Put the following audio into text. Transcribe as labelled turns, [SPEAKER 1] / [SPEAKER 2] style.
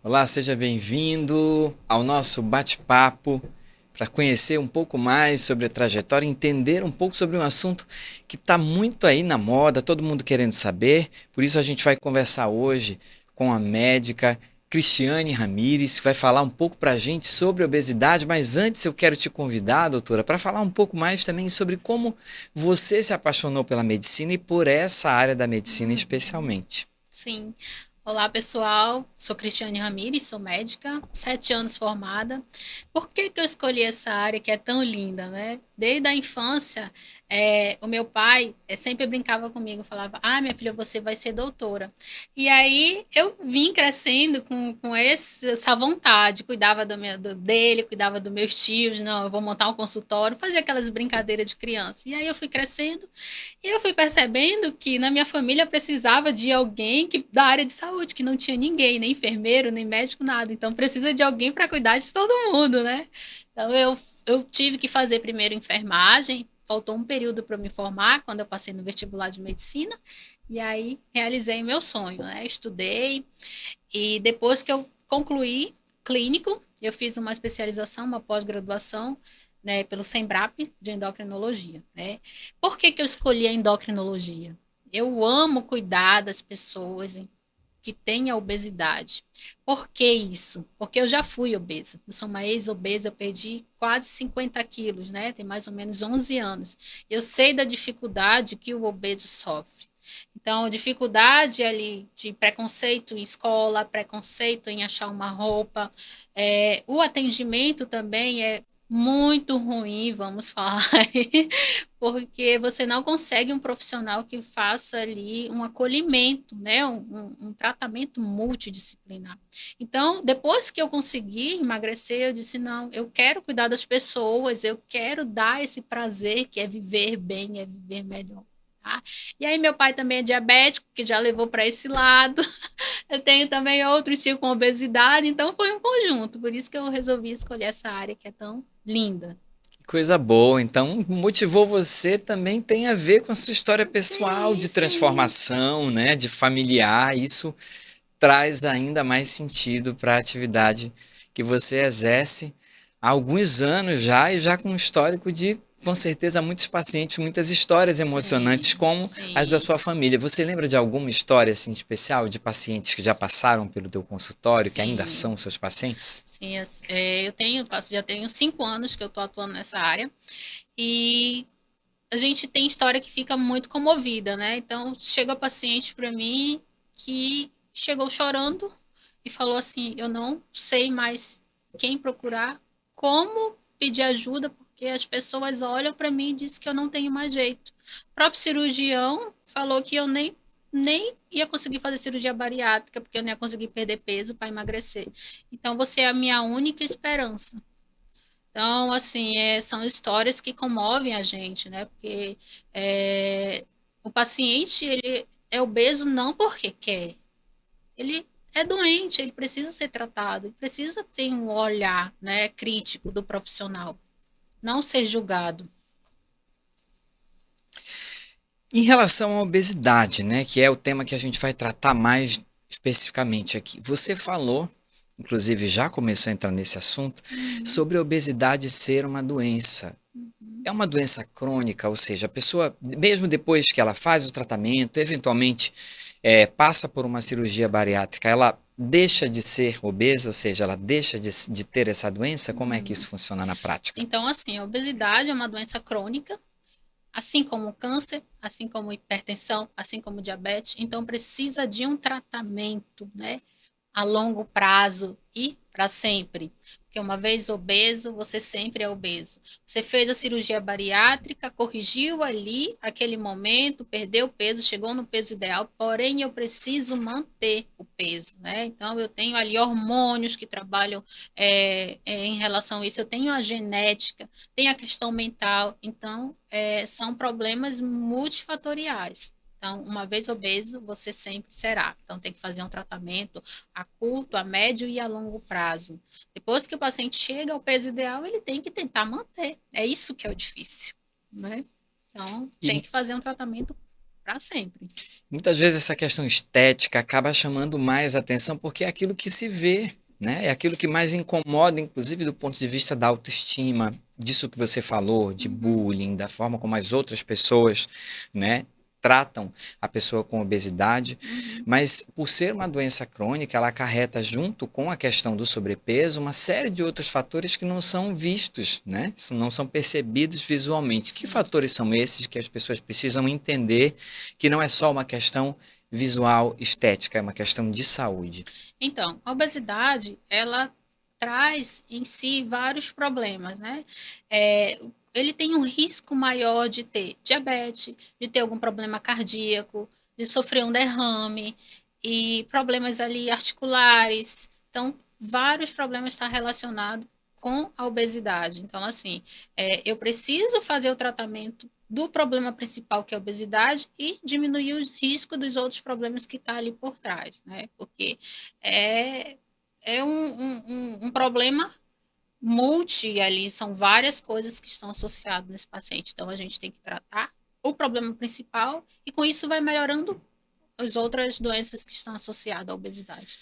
[SPEAKER 1] Olá, seja bem-vindo ao nosso bate-papo para conhecer um pouco mais sobre a trajetória, entender um pouco sobre um assunto que está muito aí na moda, todo mundo querendo saber. Por isso a gente vai conversar hoje com a médica Cristiane Ramires, que vai falar um pouco para a gente sobre obesidade. Mas antes eu quero te convidar, doutora, para falar um pouco mais também sobre como você se apaixonou pela medicina e por essa área da medicina
[SPEAKER 2] Uhum.
[SPEAKER 1] especialmente.
[SPEAKER 2] Sim. Olá, pessoal. Sou Cristiane Ramires, sou médica, 7 anos formada. Por que que eu escolhi essa área que é tão linda, né? Desde a infância, o meu pai sempre brincava comigo, falava: Ah, minha filha, você vai ser doutora. E aí eu vim crescendo com essa vontade, cuidava dele, cuidava dos meus tios. Não, eu vou montar um consultório, fazia aquelas brincadeiras de criança. E aí eu fui crescendo. E eu fui percebendo que na minha família precisava de alguém da área de saúde, que não tinha ninguém, nem enfermeiro, nem médico, nada. Então precisa de alguém para cuidar de todo mundo, né? Então eu tive que fazer primeiro enfermagem, faltou um período para me formar quando eu passei no vestibular de medicina, e aí realizei meu sonho, né? Estudei, e depois que eu concluí clínico, eu fiz uma especialização, uma pós-graduação, né, pelo Sembrap de endocrinologia, né? Por que que eu escolhi a endocrinologia? Eu amo cuidar das pessoas que têm a obesidade. Por que isso? Porque eu já fui obesa. Eu sou uma ex-obesa, eu perdi quase 50 quilos, né? Tem mais ou menos 11 anos. Eu sei da dificuldade que o obeso sofre. Então, dificuldade ali de preconceito em escola, preconceito em achar uma roupa. O atendimento também é muito ruim, vamos falar, porque você não consegue um profissional que faça ali um acolhimento, né? Um tratamento multidisciplinar. Então, depois que eu consegui emagrecer, eu disse: não, eu quero cuidar das pessoas, eu quero dar esse prazer que é viver bem, é viver melhor. Tá? E aí, meu pai também é diabético, que já levou para esse lado. Eu tenho também outro tio com obesidade, então foi um conjunto. Por isso que eu resolvi escolher essa área que é tão linda.
[SPEAKER 1] Coisa boa. Então, motivou você também tem a ver com a sua história pessoal
[SPEAKER 2] Sim,
[SPEAKER 1] de
[SPEAKER 2] sim.
[SPEAKER 1] transformação, né, de familiar. Isso traz ainda mais sentido para a atividade que você exerce há alguns anos já e já com um histórico de, com certeza, muitos pacientes, muitas histórias emocionantes
[SPEAKER 2] Sim,
[SPEAKER 1] como as da
[SPEAKER 2] sim,
[SPEAKER 1] sua família. Você lembra de alguma história assim especial de pacientes que já passaram pelo teu consultório, que ainda
[SPEAKER 2] sim,
[SPEAKER 1] são seus pacientes?
[SPEAKER 2] sim. Já tenho 5 anos que eu estou atuando nessa área e a gente tem história que fica muito comovida, né? Então, chega paciente para mim que chegou chorando e falou assim: eu não sei mais quem procurar, como pedir ajuda, porque as pessoas olham para mim e dizem que eu não tenho mais jeito. O próprio cirurgião falou que eu nem ia conseguir fazer cirurgia bariátrica, porque eu não ia conseguir perder peso para emagrecer. Então, você é a minha única esperança. Então, assim, são histórias que comovem a gente, né? Porque o paciente, ele é obeso não porque quer, ele é doente, ele precisa ser tratado, ele precisa ter um olhar, né, crítico do profissional, não ser julgado.
[SPEAKER 1] Em relação à obesidade, né, que é o tema que a gente vai tratar mais especificamente aqui. Você falou, inclusive já começou a entrar nesse assunto,
[SPEAKER 2] Uhum,
[SPEAKER 1] sobre a obesidade ser uma doença.
[SPEAKER 2] uhum,
[SPEAKER 1] É uma doença crônica, ou seja, a pessoa, mesmo depois que ela faz o tratamento, eventualmente passa por uma cirurgia bariátrica, ela deixa de ser obesa, ou seja, ela deixa de ter essa doença? Como é que
[SPEAKER 2] uhum.
[SPEAKER 1] isso funciona na prática?
[SPEAKER 2] Então, assim, a obesidade é uma doença crônica, assim como o câncer, assim como hipertensão, assim como diabetes. Então, precisa de um tratamento, né? A longo prazo e para sempre. Porque uma vez obeso, você sempre é obeso. Você fez a cirurgia bariátrica, corrigiu ali aquele momento, perdeu o peso, chegou no peso ideal, porém eu preciso manter o peso, né? Então eu tenho ali hormônios que trabalham em relação a isso, eu tenho a genética, tem a questão mental, então são problemas multifatoriais. Então, uma vez obeso, você sempre será. Então, tem que fazer um tratamento a curto, a médio e a longo prazo. Depois que o paciente chega ao peso ideal, ele tem que tentar manter. É isso que é o difícil, né? Então, tem
[SPEAKER 1] E
[SPEAKER 2] que fazer um tratamento para sempre.
[SPEAKER 1] Muitas vezes essa questão estética acaba chamando mais atenção porque é aquilo que se vê, né? É aquilo que mais incomoda, inclusive do ponto de vista da autoestima, disso que você falou, de
[SPEAKER 2] Uhum.
[SPEAKER 1] bullying, da forma como as outras pessoas, né, tratam a pessoa com obesidade.
[SPEAKER 2] Uhum.
[SPEAKER 1] Mas por ser uma doença crônica, ela acarreta junto com a questão do sobrepeso uma série de outros fatores que não são vistos, né? Não são percebidos visualmente. Que
[SPEAKER 2] Sim.
[SPEAKER 1] fatores são esses que as pessoas precisam entender que não é só uma questão visual estética, é uma questão de saúde?
[SPEAKER 2] Então, a obesidade, ela traz em si vários problemas, né? É, ele tem um risco maior de ter diabetes, de ter algum problema cardíaco, de sofrer um derrame e problemas ali articulares. Então, vários problemas estão relacionados com a obesidade. Então, assim, eu preciso fazer o tratamento do problema principal, que é a obesidade, e diminuir os riscos dos outros problemas que estão ali por trás, né? Porque é, é um problema multi ali, são várias coisas que estão associadas nesse paciente. Então, a gente tem que tratar o problema principal e com isso vai melhorando as outras doenças que estão associadas à obesidade.